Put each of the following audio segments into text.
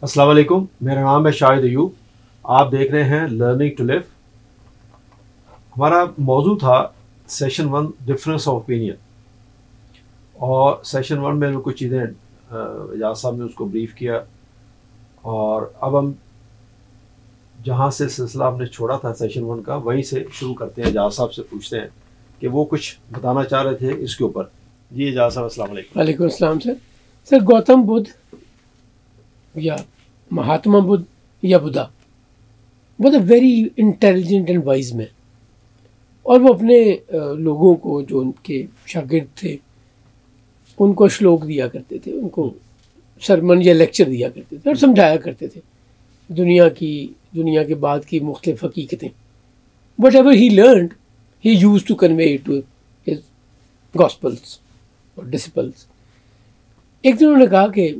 السلام علیکم، میرا نام ہے شاہد ایوب. آپ دیکھ رہے ہیں لرننگ ٹو لیو. ہمارا موضوع تھا سیشن 1 ڈفرینس آف اوپینین، اور سیشن 1 میں کچھ چیزیں اعجاز صاحب نے اس کو بریف کیا، اور اب ہم جہاں سے سلسلہ ہم نے چھوڑا تھا سیشن 1 کا وہیں سے شروع کرتے ہیں. اعجاز صاحب سے پوچھتے ہیں کہ وہ کچھ بتانا چاہ رہے تھے اس کے اوپر. جی اعجاز صاحب السلام علیکم. وعلیکم السلام سر. سر گوتم بدھ یا مہاتما بدھ یا Buddha was a very intelligent and wise man, اور وہ اپنے لوگوں کو جو ان کے شاگرد تھے ان کو شلوک دیا کرتے تھے، ان کو سرمن یا لیکچر دیا کرتے تھے اور سمجھایا کرتے تھے دنیا کے بعد کی مختلف حقیقتیں. Whatever he learned he use to convey to his gospels اور ڈسپلس. ایک دن انہوں نے کہا کہ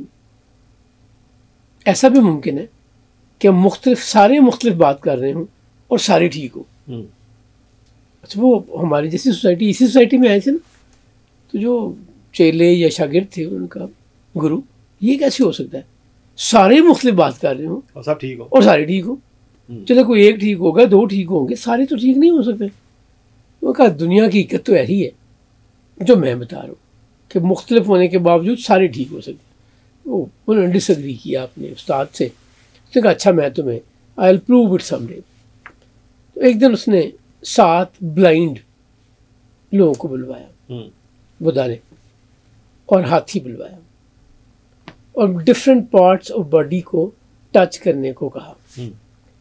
ایسا بھی ممکن ہے کہ ہم مختلف بات کر رہے ہوں اور سارے ٹھیک ہوں. اچھا، وہ ہماری جیسی اسی سوسائٹی میں آئے تھے نا، تو جو چیلے یا شاگرد تھے ان کا گرو، یہ کیسے ہو سکتا ہے سارے مختلف بات کر رہے ہوں اور سب ٹھیک ہو اور سارے ٹھیک ہوں؟ چلے کوئی ایک ٹھیک ہوگا، 2 ٹھیک ہوں گے، سارے تو ٹھیک نہیں ہو سکتے. وہ کہا دنیا کی حقیقت تو ایسی ہے جو میں بتا رہا ہوں کہ مختلف ہونے کے باوجود سارے ٹھیک ہو سکتے. انہوں نے ڈس ایگری کیا اپنے استاد سے. اس نے کہا اچھا میں تمہیں I will prove it someday. تو ایک دن اس نے 7 بلائنڈ لوگوں کو بلوایا بدھا نے، اور ہاتھی بلوایا، اور ڈفرینٹ پارٹس آف باڈی کو ٹچ کرنے کو کہا.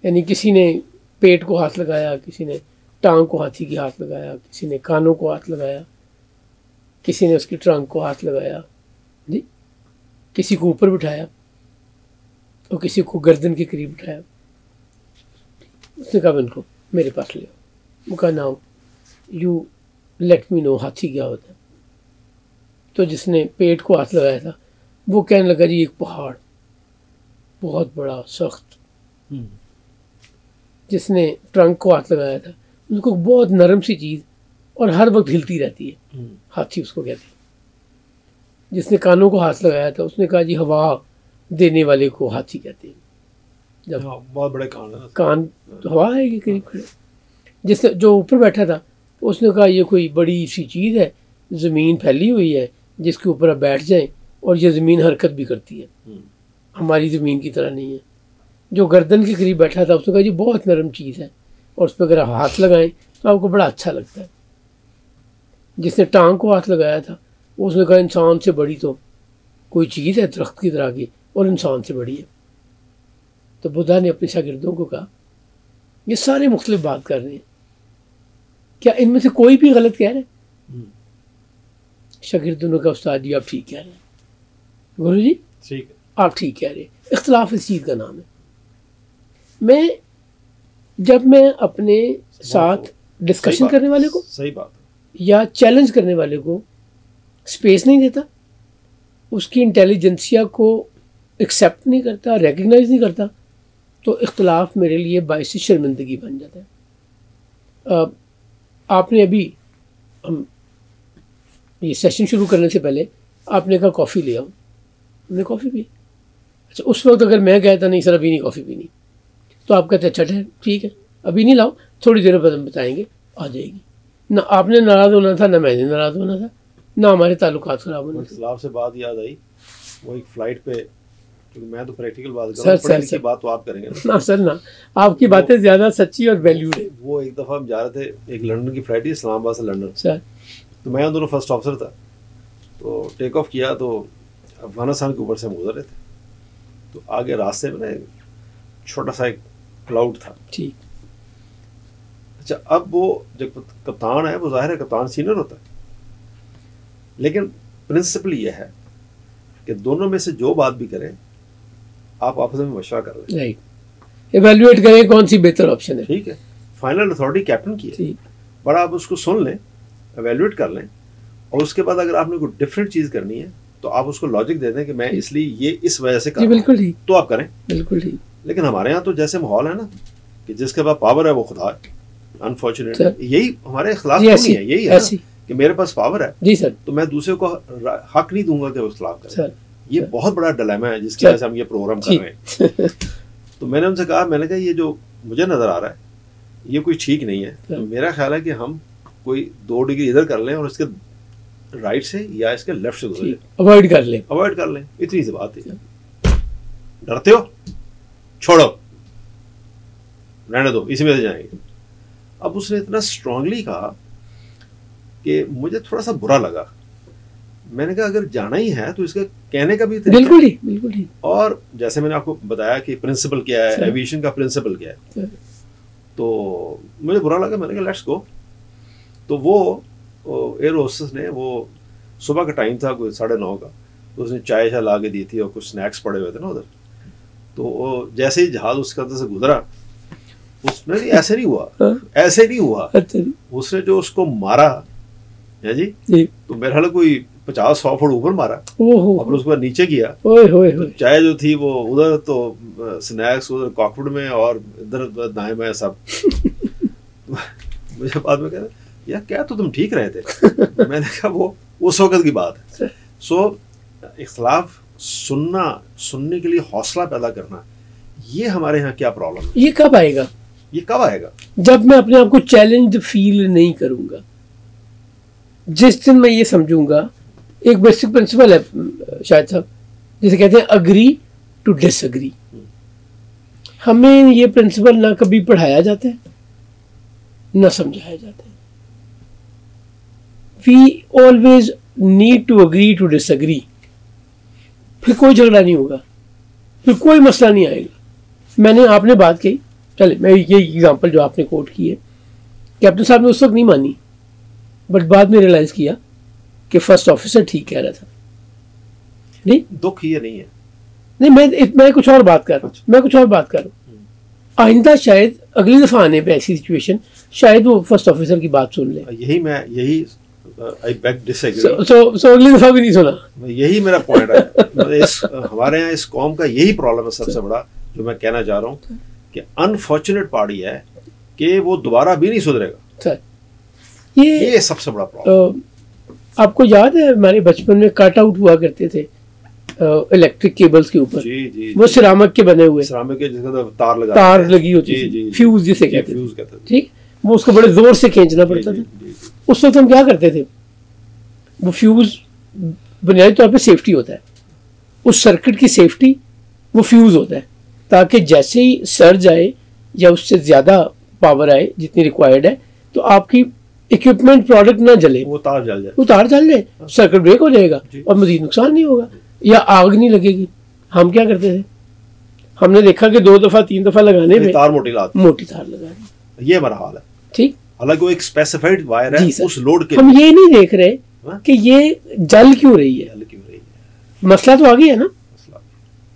یعنی کسی نے پیٹ کو ہاتھ لگایا، کسی نے ٹانگ کو ہاتھی کی ہاتھ لگایا، کسی نے کانوں کو ہاتھ لگایا، کسی نے اس کی ٹرنک کو ہاتھ لگایا، جی کسی کو اوپر بٹھایا اور کسی کو گردن کے قریب بٹھایا. اس نے کہا ان کو میرے پاس لے آؤ. وہ کہا ناؤ یو لیٹ می نو ہاتھی کیا ہوتا ہے. تو جس نے پیٹ کو ہاتھ لگایا تھا وہ کہنے لگا جی ایک پہاڑ بہت بڑا سخت. جس نے ٹرنک کو ہاتھ لگایا تھا ان کو بہت نرم سی چیز اور ہر وقت ہلتی رہتی ہے، ہاتھی اس کو کہتے ہیں. جس نے کانوں کو ہاتھ لگایا تھا اس نے کہا جی ہوا دینے والے کو ہاتھی کہتے ہیں. جب بہت بڑے کان تو ہوا ہے یہ قریب کھڑے. جس نے جو اوپر بیٹھا تھا اس نے کہا یہ کوئی بڑی سی چیز ہے، زمین پھیلی ہوئی ہے جس کے اوپر آپ بیٹھ جائیں اور یہ زمین حرکت بھی کرتی ہے، ہماری زمین کی طرح نہیں ہے. جو گردن کے قریب بیٹھا تھا اس نے کہا جی بہت نرم چیز ہے اور اس پہ اگر آپ ہاتھ لگائیں تو آپ کو بڑا اچھا لگتا ہے. جس نے ٹانگ کو ہاتھ لگایا تھا اس نے کہا انسان سے بڑی تو کوئی چیز ہے درخت کی طرح کی اور انسان سے بڑی ہے. تو بدھا نے اپنے شاگردوں کو کہا یہ سارے مختلف بات کر رہے ہیں، کیا ان میں سے کوئی بھی غلط کہہ رہے ہیں؟ شاگردوں نے کہا استاد جی آپ ٹھیک کہہ رہے ہیں، گرو جی ٹھیک ہے آپ ٹھیک کہہ رہے ہیں. اختلاف اس چیز کا نام ہے. جب میں اپنے ساتھ ڈسکشن کرنے والے کو صحیح بات یا چیلنج کرنے والے کو اسپیس نہیں دیتا، اس کی انٹیلیجنسیا کو ایکسیپٹ نہیں کرتا، ریکگنائز نہیں کرتا، تو اختلاف میرے لیے باعث شرمندگی بن جاتا ہے. آپ نے ابھی ہم یہ سیشن شروع کرنے سے پہلے آپ نے کہا کافی لے آؤ، ہم نے کافی پی. اچھا اس وقت اگر میں کہتا نہیں سر ابھی نہیں کافی پینی تو آپ کہتے اچھا ٹھیک ہے ابھی نہیں لاؤ، تھوڑی دیر بعد ہم بتائیں گے آ جائے گی. نہ آپ نے ناراض ہونا تھا، نہ میں نے ناراض ہونا تھا، نہ ہمارے تعلقات خراب ہونے تھے. اختلاف سے بات یاد آئی، وہ ایک فلائٹ پہ، کیونکہ میں تو پریکٹیکل بات کر رہا ہوں، پڑھی لکھی بات تو آپ کریں گے نہ سر نہ، آپ کی باتیں زیادہ سچی اور ویلیوڈ ہیں. وہ ایک دفعہ ہم جا رہے تھے، ایک لنڈن کی فلائٹ تھی، اسلام آباد سے لنڈن سر، تو میں دونوں فرسٹ آفیسر تھا. تو ٹیک آف کیا تو افغانستان کے اوپر سے ہم گزر رہے تھے، تو آگے راستے میں چھوٹا سا ایک کلاؤڈ تھا. ٹھیک. اچھا اب وہ جب کپتان ہے، وہ ظاہر ہے کپتان سینئر ہوتا ہے، لیکن پرنسپل یہ ہے کہ دونوں میں سے جو بات بھی کریں آپ آپس میں مشورہ کر لیں، رائٹ، ایویلویٹ کریں کون سی بہتر آپشن ہے. ٹھیک ہے. فائنل اتھارٹی کیپٹن کی ہے، پر آپ اس کو سن لیں، ایویلویٹ کر لیں، اور اس کے بعد اگر آپ نے کوئی ڈفرینٹ چیز کرنی ہے تو آپ اس کو لاجک دے دیں کہ میں اس لیے یہ اس وجہ سے کر رہا ہوں، بالکل ٹھیک، تو آپ کریں. بالکل ٹھیک. لیکن ہمارے یہاں تو جیسے ماحول ہے نا کہ جس کے پاس پاور ہے وہ خدا ہے. انفارچونیٹلی یہی ہمارے اختلاف جی نہیں ہے، یہی ہے نا کہ میرے پاس پاور ہے جی سر تو میں دوسرے کو حق نہیں دوں گا کہ وہ اختلاف کرے. سر یہ بہت بڑا ڈیلیما ہے جس کی وجہ سے ہم یہ پروگرام کر رہے ہیں. تو میں نے ان سے کہا، میں نے کہا یہ جو مجھے نظر آ رہا ہے یہ کوئی ٹھیک نہیں ہے. تو میرا خیال ہے کہ ہم کوئی 2 ڈگری ادھر کر لیں اور اس کے رائٹ سے یا اس کے لیفٹ سے گزر اوائڈ کر لیں. اتنی سی بات ہے. ڈرتے ہو چھوڑو رہنے دو، اسی میں سے جائیں گے. اب اس نے اتنا اسٹرانگلی کہا کہ مجھے تھوڑا سا برا لگا. میں نے کہا اگر جانا ہی ہے تو اس کا کہنے کا بھی بالکل ہی. اور جیسے میں نے آپ کو بتایا کہ پرنسپل کیا ہے، ایویشن کا پرنسپل کیا ہے، تو مجھے برا لگا. میں نے کہا لیٹس گو. تو وہ ایئر ہوسٹس نے، وہ صبح کا ٹائم تھا کوئی 9:30 کا، تو اس نے چائے لا کے دی تھی اور کچھ اسنیکس پڑے ہوئے تھے نا ادھر. تو جیسے ہی جہاز اس کے اندر سے گزرا، اس نے ایسے نہیں ہوا اس نے جو اس کو مارا ہے جی، تو میرا خیال کوئی 50-100 فٹ اوپر مارا اور اس کو نیچے کیا. چائے جو تھی وہ ادھر، تو سنیکس ادھر کاکپٹ میں اور ادھر دائیں بائیں سب. مجھے بعد میں کہا یار کیا تو تم ٹھیک رہے تھے. میں نے کہا وہ اس وقت کی بات ہے. سو اختلاف سننے کے لیے حوصلہ پیدا کرنا، یہ ہمارے یہاں کیا پرابلم ہے. یہ کب آئے گا جب میں اپنے آپ کو چیلنج فیل نہیں کروں گا. جس دن میں یہ سمجھوں گا، ایک بیسک پرنسپل ہے شاید صاحب جسے کہتے ہیں اگری ٹو ڈس اگری. ہمیں یہ پرنسپل نہ کبھی پڑھایا جاتا ہے نہ سمجھایا جاتا ہے. We always need to agree to disagree. پھر کوئی جھگڑا نہیں ہوگا، پھر کوئی مسئلہ نہیں آئے گا. آپ نے بات کہی، چلے میں یہ ایگزامپل جو آپ نے کوٹ کی ہے، کیپٹن صاحب نے اس وقت نہیں مانی، بٹ بعد میں ریئلائز کیا کہ فرسٹ آفیسر ٹھیک کہہ رہا تھا. نہیں دکھ یہ نہیں ہے. نہیں، میں کچھ اور بات کر رہا ہوں. آئندہ شاید اگلی دفعہ آنے پہ ایسی سچویشن شاید وہ فرسٹ آفیسر کی بات سن لے. یہی سو اگلی دفعہ بھی نہیں سنا. یہی میرا پوائنٹ ہے. ہمارے یہاں اس قوم کا یہی پرابلم ہے سب سے بڑا، جو میں کہنا چاہ رہا ہوں کہ انفارچونیٹ پارٹی ہے کہ وہ دوبارہ بھی نہیں سدھرے گا. یہ سب سے بڑا پرابلم. آپ کو یاد ہے ہمارے بچپن میں کٹ آؤٹ ہوا کرتے تھے الیکٹرک کیبلز کے اوپر، وہ سیرامک کے بنے ہوئے، تار لگی ہوتی تھی، فیوز جسے کہتے ہیں، ٹھیک. وہ اس کو بڑے زور سے کھینچنا پڑتا تھا. اس وقت ہم کیا کرتے تھے، وہ فیوز بنیادی طور پہ سیفٹی ہوتا ہے، اس سرکٹ کی سیفٹی وہ فیوز ہوتا ہے، تاکہ جیسے ہی سرج آئے یا اس سے زیادہ پاور آئے جتنی ریکوائرڈ ہے تو آپ کی اکوپمنٹ پروڈکٹ نہ جلے، وہ تار جل جائے، سرکٹ بریک ہو جائے گا اور مزید نقصان نہیں ہوگا یا آگ نہیں لگے گی. ہم کیا کرتے تھے، ہم نے دیکھا کہ 2 دفعہ 3 دفعہ لگانے میں موٹی تار لگا دی. یہ ہمارا حال ہے. ٹھیک، حالانکہ وہ ایک اسپیسیفائڈ وائر ہے اس لوڈ کے. ہم یہ نہیں دیکھ رہے کہ یہ جل کیوں رہی ہے. مسئلہ تو آگے ہے نا.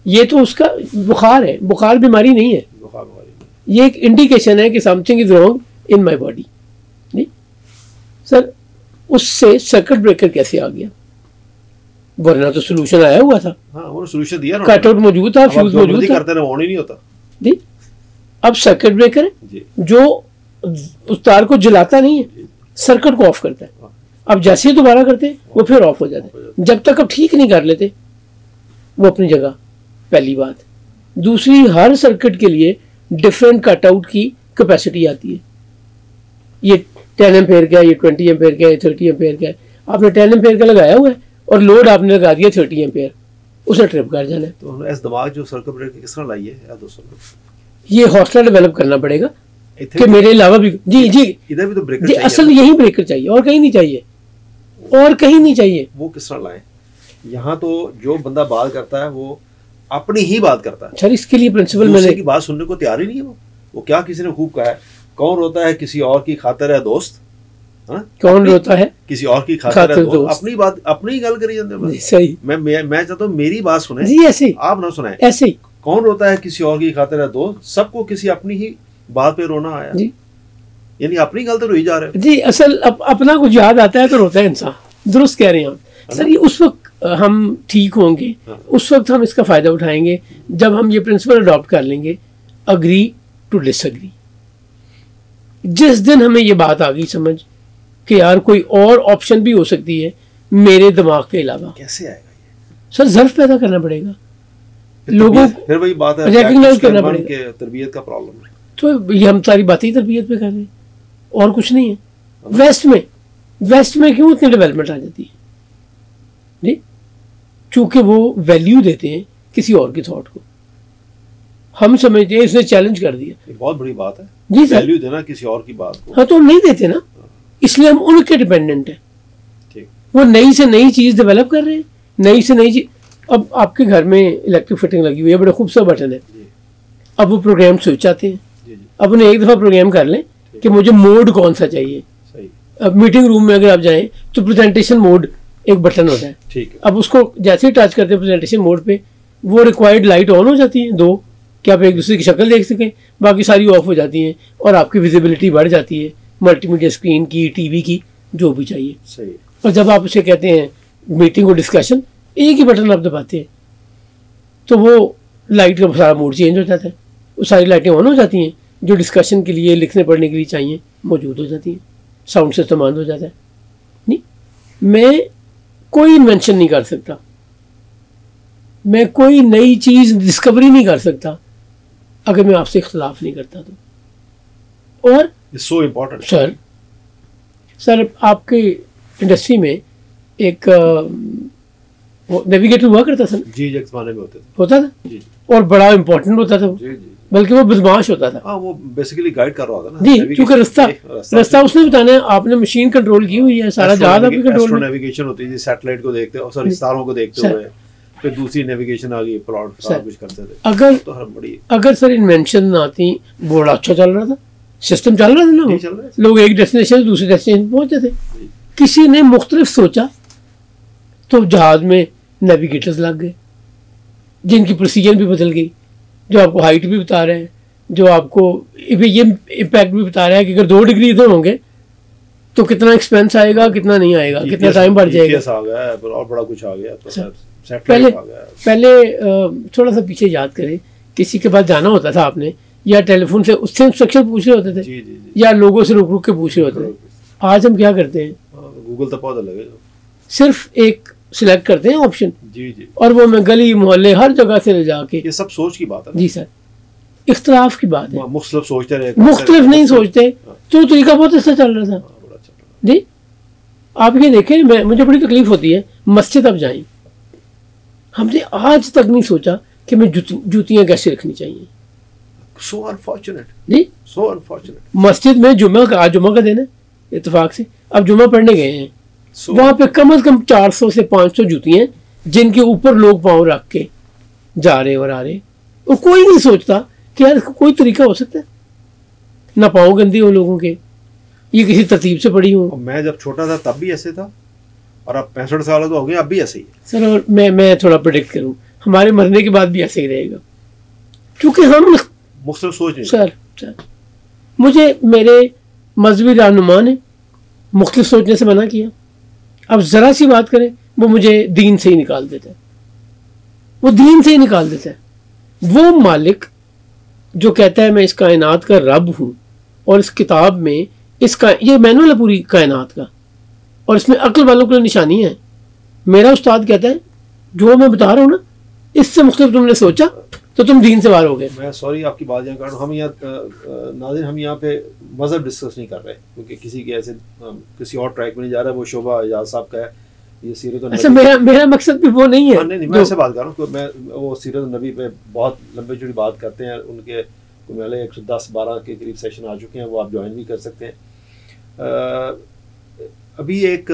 یہ تو اس کا بخار ہے، بخار بیماری نہیں ہے. یہ ایک انڈیکیشن ہے کہ some thing is wrong in my body. نہیں سر، اس سے سرکٹ بریکر کیسے آ گیا؟ ورنہ تو سولوشن آیا ہوا تھا. ہاں سولوشن دیا نا، کٹ آؤٹ موجود تھا، فیوز موجود تھا، کرتے رہے آن ہی نہیں ہوتا. جی اب سرکٹ بریکر ہے جو اس تار کو جلاتا نہیں ہے، سرکٹ کو آف کرتا ہے. اب جیسے ہی دوبارہ کرتے وہ پھر آف ہو جاتا ہے. جب تک اب ٹھیک نہیں کر لیتے وہ اپنی جگہ. پہلی بات. دوسری، ہر سرکٹ کے لیے ڈفرینٹ کٹ آؤٹ کی کیپیسٹی آتی ہے. یہ 10 ایمپیئر کا ہے، یہ 20 ایمپیئر کا ہے، 30 ایمپیئر کا ہے. آپ نے 10 ایمپیئر کا لگایا ہوا ہے اور لوڈ آپ نے لگا دیا 30 ایمپیئر، اسے ٹرپ کر جانا ہے. تو اس دماغ جو سرکٹ بریکر کس طرح لائی ہے دوستوں، یہ حوصلہ ڈیولپ کرنا پڑے گا کہ میرے علاوہ بھی ادھر بھی تو بریکر چاہیے. اصل یہی بریکر چاہیے اور کہیں نہیں چاہیے، اور کہیں نہیں چاہیے. وہ کس طرح لائیں؟ یہاں تو جو بندہ بات کرتا ہے وہ اپنی ہی بات کرتا ہے. سر اس کے لیے پرنسپل میں نے کی بات سننے کو تیار ہی نہیں ہے. وہ کیا کسی نے خوب کہا ہے، کون روتا ہے کسی اور کی خاطر ہے دوست، کون روتا ہے کسی اور کی خاطر ہے دوست. اپنی بات اپنی گل کری جاتے ہیں. صحیح. میں چاہتا ہوں میری بات سنیں جی، ایسے آپ نہ سنیں. ایسے ہی کون روتا ہے کسی اور کی خاطر ہے دوست، سب کو کسی اپنی ہی بات پہ رونا آیا. جی یعنی اپنی گل تو روئی جا رہے ہیں. جی اصل اپنا کچھ یاد آتا ہے تو روتا ہے انسان. درست کہہ رہے ہیں آپ. سر یہ اس وقت ہم ٹھیک ہوں گے، اس وقت ہم اس کا فائدہ اٹھائیں گے جب ہم یہ پرنسپل اڈاپٹ کر لیں گے، اگری ٹو ڈس اگری. جس دن ہمیں یہ بات آ گئی سمجھ کہ یار کوئی اور آپشن بھی ہو سکتی ہے میرے دماغ کے علاوہ، کیسے آئے گا یہ؟ سر ظرف پیدا کرنا پڑے گا، لوگوں پھر وہی بات ہے ریکگنائز کرنا پڑے گا کہ تربیت کا پرابلم ہے. تو یہ ہم ساری باتیں تربیت پہ کر رہے ہیں اور کچھ نہیں ہے. ویسٹ میں کیوں اتنی ڈیولپمنٹ آ جاتی ہے جی؟ چونکہ وہ ویلیو دیتے ہیں کسی اور کی تھاٹ کو. ہم سمجھتے ہیں اس نے چیلنج کر دیا، یہ بہت بڑی بات ہے جی سر، ویلیو دینا کسی اور کی بات کو. ہاں تو ہم نہیں دیتے نا، اس لیے ہم ان کے ڈپینڈنٹ ہیں. ٹھیک. وہ نئی سے نئی چیز ڈیولپ کر رہے ہیں، نئی سے نئی چیز. اب آپ کے گھر میں الیکٹرک فٹنگ لگی ہوئی ہے، بڑے خوبصورت بٹن ہے. اب وہ پروگرام سوئچ چاہتے ہیں، اب انہیں ایک دفعہ پروگرام کر لیں کہ مجھے موڈ کون سا چاہیے. اب میٹنگ روم میں اگر آپ جائیں تو پریزنٹیشن موڈ ایک بٹن ہوتا ہے. اب اس کو جیسے ہی ٹچ کرتے ہیں پریزنٹیشن موڈ پہ، وہ ریکوائرڈ لائٹ آن ہو جاتی ہیں دو کہ آپ ایک دوسرے کی شکل دیکھ سکیں، باقی ساری آف ہو جاتی ہیں اور آپ کی ویزیبلٹی بڑھ جاتی ہے، ملٹی میڈیا اسکرین کی، ٹی وی کی، جو بھی چاہیے. اور جب آپ اسے کہتے ہیں میٹنگ اور ڈسکشن، ایک ہی بٹن آپ دباتے ہیں تو وہ لائٹ کا سارا موڈ چینج ہو جاتا ہے. وہ ساری لائٹیں آن ہو جاتی ہیں جو ڈسکشن کے لیے، لکھنے پڑھنے کے لیے چاہیے، موجود ہو جاتی ہیں. ساؤنڈ سسٹم آن ہو جاتا ہے. نہیں، میں کوئی انوینشن نہیں کر سکتا، میں کوئی نئی چیز ڈسکوری نہیں کر سکتا اگر میں آپ سے اختلاف نہیں کرتا تو. اور سو امپورٹنٹ سر آپ کے انڈسٹری میں ایک نیویگیٹر ہوا کرتا تھا. جی ایک زمانے میں ہوتا تھا اور بڑا امپورٹنٹ ہوتا تھا، بلکہ وہ بدماش ہوتا تھا. ہاں وہ بیسیکلی گائیڈ کر رہا ہوتا نا جی، کیونکہ رستہ اس نے بتانا ہے. آپ نے مشین کنٹرول کی ہوئی ہے، سارا جہاز آپ کی کنٹرول میں. نیویگیشن ہوتی ہے، سیٹلائٹ کو دیکھتے ہیں، سوری ستاروں کو دیکھتے ہوئے، پھر دوسری نیویگیشن آ گئی، پلاٹ سارا کچھ کرتے تھے. اگر سر انوینشن نہ آتی، بڑا اچھا چل رہا تھا، سسٹم چل رہا تھا نا، لوگ ایک ڈیسٹینیشن سے دوسری ڈیسٹینیشن پہنچتے تھے. کسی نے مختلف سوچا تو جہاز میں نیویگیٹرز لگ گئے جن کی پروسیجر بھی بدل گئی، جو آپ کو ہائٹ بھی بتا رہے ہیں، جو آپ کو یہ امپیکٹ بھی بتا رہا ہے کہ اگر 2 ڈگری ادھر ہوں گے تو کتنا ایکسپینس آئے گا، کتنا نہیں آئے گا، کتنا ٹائم بڑھ جائے گا. اور بڑا کچھ آ گیا. پہلے تھوڑا سا پیچھے یاد کریں، کسی کے پاس جانا ہوتا تھا آپ نے، یا ٹیلی فون سے اس سے انسٹرکشن پوچھ رہے ہوتے تھے، یا لوگوں سے رک کے پوچھ رہے ہوتے تھے. آج ہم کیا کرتے ہیں، گوگل تو پودا لگے، صصرف ایک سلیکٹ کرتے ہیں آپشن، اور وہ میں گلی محلے ہر جگہ سے لے جا کے. یہ سب سوچ کی بات ہے. جی سر، اختلاف کی بات ہے. مختلف سوچتے رہے، مختلف نہیں سوچتے تو طریقہ بہت اچھا چل رہا تھا. جی آپ یہ دیکھیں، مجھے بڑی تکلیف ہوتی ہے، مسجد اب جائیں، ہم نے آج تک نہیں سوچا کہ میں جوتیاں کیسے رکھنی چاہیے. سو انفارچونیٹ. جی سو انفارچونیٹ. مسجد میں جمعہ کا دن ہے، اتفاق سے اب جمعہ پڑھنے گئے ہیں، وہاں پہ کم از کم 400 سے 500 جوتی ہیں جن کے اوپر لوگ پاؤں رکھ کے جا رہے اور آ رہے، اور کوئی نہیں سوچتا کہ یار کوئی طریقہ ہو سکتا ہے نہ پاؤں گندے ہوں لوگوں کے، یہ کسی ترتیب سے پڑی ہوں. میں جب چھوٹا تھا تب بھی ایسے تھا، اور اب 65 سال تو ہو گئے، اب بھی ایسے ہی ہے. سر اور میں تھوڑا پریڈکٹ کروں، ہمارے مرنے کے بعد بھی ایسے ہی رہے گا، کیونکہ ہم مختلف سوچ نہیں. سر مجھے میرے مذہبی رہنما نے مختلف سوچنے سے منع کیا. اب ذرا سی بات کریں وہ مجھے دین سے ہی نکال دیتا ہے، وہ دین سے ہی نکال دیتا ہے. وہ مالک جو کہتا ہے میں اس کائنات کا رب ہوں، اور اس کتاب میں یہ مینول ہے پوری کائنات کا، اور اس میں عقل والوں کے لیے نشانی ہے. میرا استاد کہتا ہے جو میں بتا رہا ہوں نا، اس سے مختلف تم نے سوچا تو تم دین سے باہر ہو گئے. میں سوری آپ کی بات یہاں کروں، ہم یہاں ناظرین ہم یہاں پہ مذہب ڈسکس نہیں کر رہے، کیونکہ کسی کے ایسے کسی اور ٹریک میں نہیں جا رہا ہے. وہ شعبہ اعجاز صاحب کا ہے، یہ سیرت النبی. اچھا، میرا مقصد بھی وہ نہیں ہے. نہیں میں ایسے بات کر رہا ہوں کہ میں وہ سیرت النبی پہ بہت لمبی چوڑی بات کرتے ہیں. ان کے میلے 110-12 کے قریب سیشن آ چکے ہیں، وہ آپ جوائن بھی کر سکتے ہیں. ابھی ایک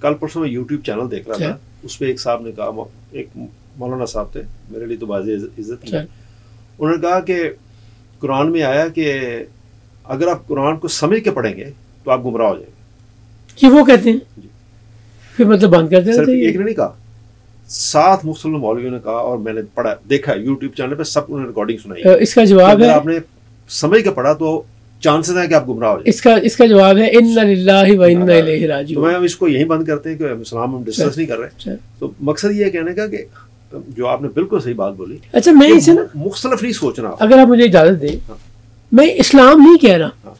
کل پرسوں میں یوٹیوب چینل دیکھ رہا تھا، اس پہ ایک صاحب نے کہا، ایک مولانا صاحب تھے، میرے لیے تو باعث عزت ہے، انہوں نے کہا کہ قرآن میں آیا کہ اگر آپ قرآن کو سمجھ کے پڑھیں گے تو آپ گمراہ ہو جائیں گے. یہ وہ کہتے ہیں پھر مطلب بند کر دینا چاہیے. ایک نے نہیں کہا، 7 مختلف مولویوں نے کہا، اور میں نے پڑھا دیکھا یوٹیوب چینل پہ، سب انہوں نے ریکارڈنگ سنائی. اس کا جواب ہے آپ نے سمجھ کے پڑھا تو چانسز ہیں کہ آپ گمراہ ہو جائیں. اس کا جواب ہے انا للہ و انا الیہ راجعون. تو میں اس کو یہیں بند کرتے ہیں کہ اسلام ہم ڈسکس نہیں کر رہے. تو مقصد یہ ہے کہنے کا کہ جو آپ نے بالکل صحیح بات بولی. اچھا میں اسے نا مختلف نہیں سوچنا. اگر آپ مجھے اجازت دیں، میں اسلام نہیں کہہ رہا،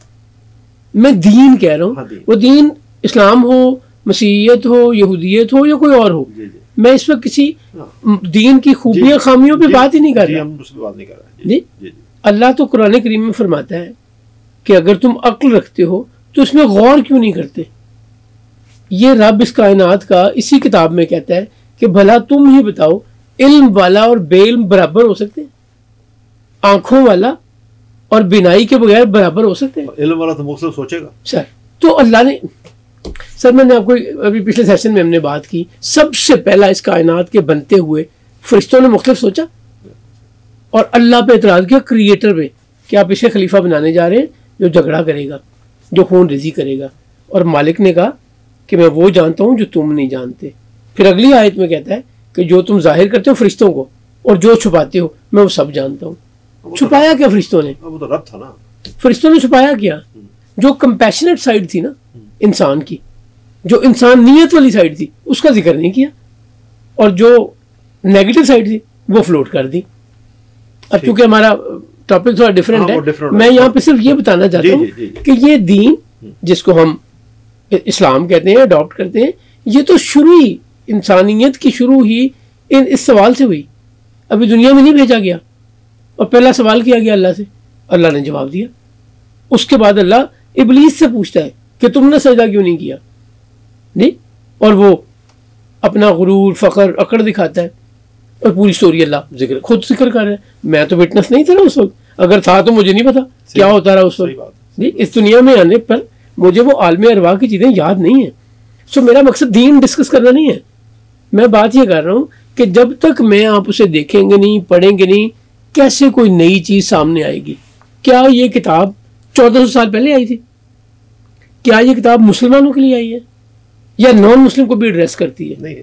میں دین کہہ رہا ہوں، وہ دین اسلام ہو، مسیحیت ہو، یہودیت ہو یا کوئی اور ہو، میں اس وقت کسی دین کی خوبیاں خامیوں پہ بات ہی نہیں کر رہا. جی اللہ تو قرآن کریم میں فرماتا ہے کہ اگر تم عقل رکھتے ہو تو اس میں غور کیوں نہیں کرتے. یہ رب اس کائنات کا اسی کتاب میں کہتا ہے کہ بھلا تم ہی بتاؤ علم والا اور بے علم برابر ہو سکتے ہیں؟ آنکھوں والا اور بینائی کے بغیر برابر ہو سکتے ہیں؟ علم والا تو مختلف سوچے گا سر. تو اللہ نے سر، میں نے آپ کو ابھی پچھلے سیشن میں ہم نے بات کی، سب سے پہلا اس کائنات کے بنتے ہوئے فرشتوں نے مختلف سوچا اور اللہ پہ اعتراض کیا، کریٹر پہ، کہ آپ اسے خلیفہ بنانے جا رہے ہیں جو جھگڑا کرے گا، جو خون ریزی کرے گا. اور مالک نے کہا کہ میں وہ جانتا ہوں جو تم نہیں جانتے. پھر اگلی آیت میں کہتا ہے کہ جو تم ظاہر کرتے ہو فرشتوں کو اور جو چھپاتے ہو میں وہ سب جانتا ہوں. چھپایا کیا فرشتوں نے؟ وہ تو رب تھا نا. فرشتوں نے چھپایا کیا؟ جو کمپیشنیٹ سائڈ تھی نا انسان کی، جو انسانیت والی سائڈ تھی، اس کا ذکر نہیں کیا، اور جو نیگیٹو سائڈ تھی وہ فلوٹ کر دی. اب چونکہ ہمارا ٹاپک تھوڑا ڈفرینٹ ہے، میں یہاں پہ صرف یہ بتانا چاہتا ہوں کہ یہ دین جس کو ہم اسلام کہتے ہیں، اڈاپٹ کرتے ہیں، یہ تو شروع ہی انسانیت کی شروع ہی اس سوال سے ہوئی. ابھی دنیا میں نہیں بھیجا گیا اور پہلا سوال کیا گیا اللہ سے، اللہ نے جواب دیا. اس کے بعد اللہ ابلیس سے پوچھتا ہے کہ تم نے سجدہ کیوں نہیں کیا؟ نہیں، اور وہ اپنا غرور، فخر، اکڑ دکھاتا ہے، اور پوری سٹوری اللہ خود ذکر کر رہا ہے. میں تو وٹنس نہیں تھا نا اس وقت، اگر تھا تو مجھے نہیں پتا کیا ہوتا رہا اس وقت. جی اس دنیا میں آنے پر مجھے وہ عالم ارواح کی چیزیں یاد نہیں ہیں. سو میرا مقصد دین ڈسکس کرنا نہیں ہے، میں بات یہ کر رہا ہوں کہ جب تک میں آپ اسے دیکھیں گے نہیں، پڑھیں گے نہیں، کیسے کوئی نئی چیز سامنے آئے گی؟ کیا یہ کتاب 1400 سال پہلے آئی تھی؟ کیا یہ کتاب مسلمانوں کے لیے آئی ہے یا نان مسلم کو بھی ایڈریس کرتی ہے؟ نہیں،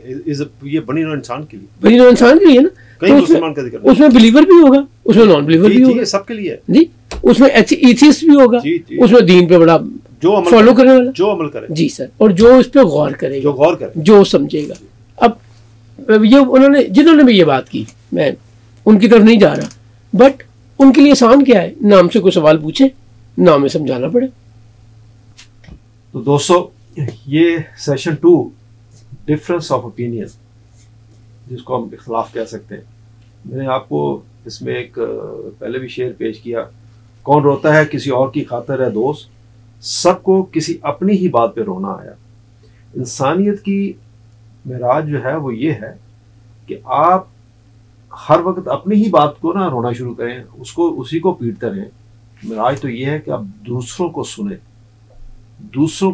یہ بنی نوع انسان کے لیے، بنی نوع انسان کے لیے نا. اس میں بلیور بھی ہوگا، اس میں نان بلیور بھی ہوگا، سب کے لیے. جی اس میں ایتھیسٹ بھی ہوگا، اس میں دین پہ بڑا فالو کرنے والا، جو عمل کرے. جی سر، اور جو اس پہ غور کرے گا، جو سمجھے گا. اب یہ انہوں نے جنہوں نے بھی یہ بات کی، میں ان کی طرف نہیں جا رہا، بٹ ان کے لیے آسان کیا ہے؟ نام سے کوئی سوال پوچھے، نام میں سمجھانا پڑے. تو دوستو، یہ سیشن 2 ڈفرینس آف اوپینین، جس کو ہم اختلاف کہہ سکتے ہیں، میں نے آپ کو اس میں ایک پہلے بھی شعر پیش کیا، کون روتا ہے کسی اور کی خاطر ہے دوست، سب کو کسی اپنی ہی بات پہ رونا آیا. انسانیت کی معراج جو ہے وہ یہ ہے کہ آپ ہر وقت اپنی ہی بات کو نہ رونا شروع کریں، اسی کو پیٹتے رہیں. معراج تو یہ ہے کہ آپ دوسروں کو سنیں، دوسروں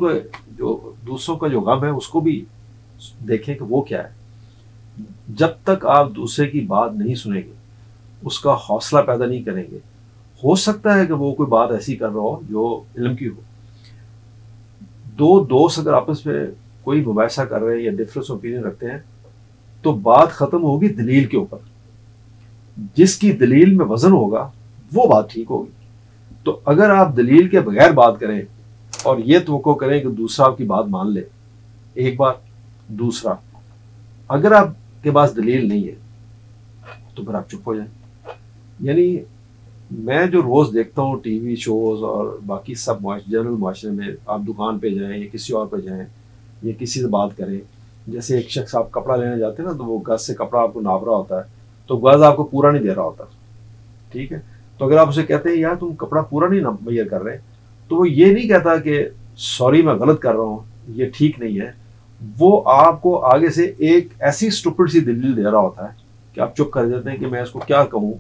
کا جو غم ہے اس کو بھی دیکھیں کہ وہ کیا ہے. جب تک آپ دوسرے کی بات نہیں سنیں گے، اس کا حوصلہ پیدا نہیں کریں گے، ہو سکتا ہے کہ وہ کوئی بات ایسی کر رہا ہو جو علم کی ہو. دو دوست اگر آپس میں کوئی مباحثہ کر رہے ہیں یا ڈفرینس اوپینین رکھتے ہیں تو بات ختم ہوگی دلیل کے اوپر. جس کی دلیل میں وزن ہوگا وہ بات ٹھیک ہوگی. تو اگر آپ دلیل کے بغیر بات کریں اور یہ توقع کریں کہ دوسرا آپ کی بات مان لے، ایک بار. دوسرا، اگر آپ کے پاس دلیل نہیں ہے تو پھر آپ چپ ہو جائیں. یعنی میں جو روز دیکھتا ہوں ٹی وی شوز اور باقی سب جنرل معاشرے میں، آپ دکان پہ جائیں یا کسی اور پہ جائیں یا کسی سے بات کریں، جیسے ایک شخص آپ کپڑا لینے جاتے ہیں نا، تو وہ گز سے کپڑا آپ کو ناپ رہا ہوتا ہے، تو گز آپ کو پورا نہیں دے رہا ہوتا، ٹھیک ہے. تو اگر آپ اسے کہتے ہیں یار تم کپڑا پورا نہیں میئر کر رہے، تو وہ یہ نہیں کہتا کہ سوری میں غلط کر رہا ہوں، یہ ٹھیک نہیں ہے. وہ آپ کو آگے سے ایک ایسی اسٹوپڈ سی دلیل دے رہا ہوتا ہے کہ آپ چپ کر دیتے ہیں کہ میں اس کو کیا کہوں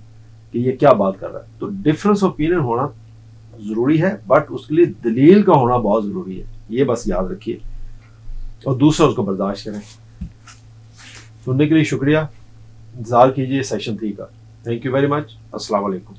کہ یہ کیا بات کر رہا ہے. تو ڈفرینس اوپینین ہونا ضروری ہے، بٹ اس کے لیے دلیل کا ہونا بہت ضروری ہے. یہ بس یاد رکھیے اور دوسرا اس کو برداشت کریں. سننے کے لیے شکریہ. انتظار کیجیے سیشن 3 کا. Thank you very much. السلام علیکم.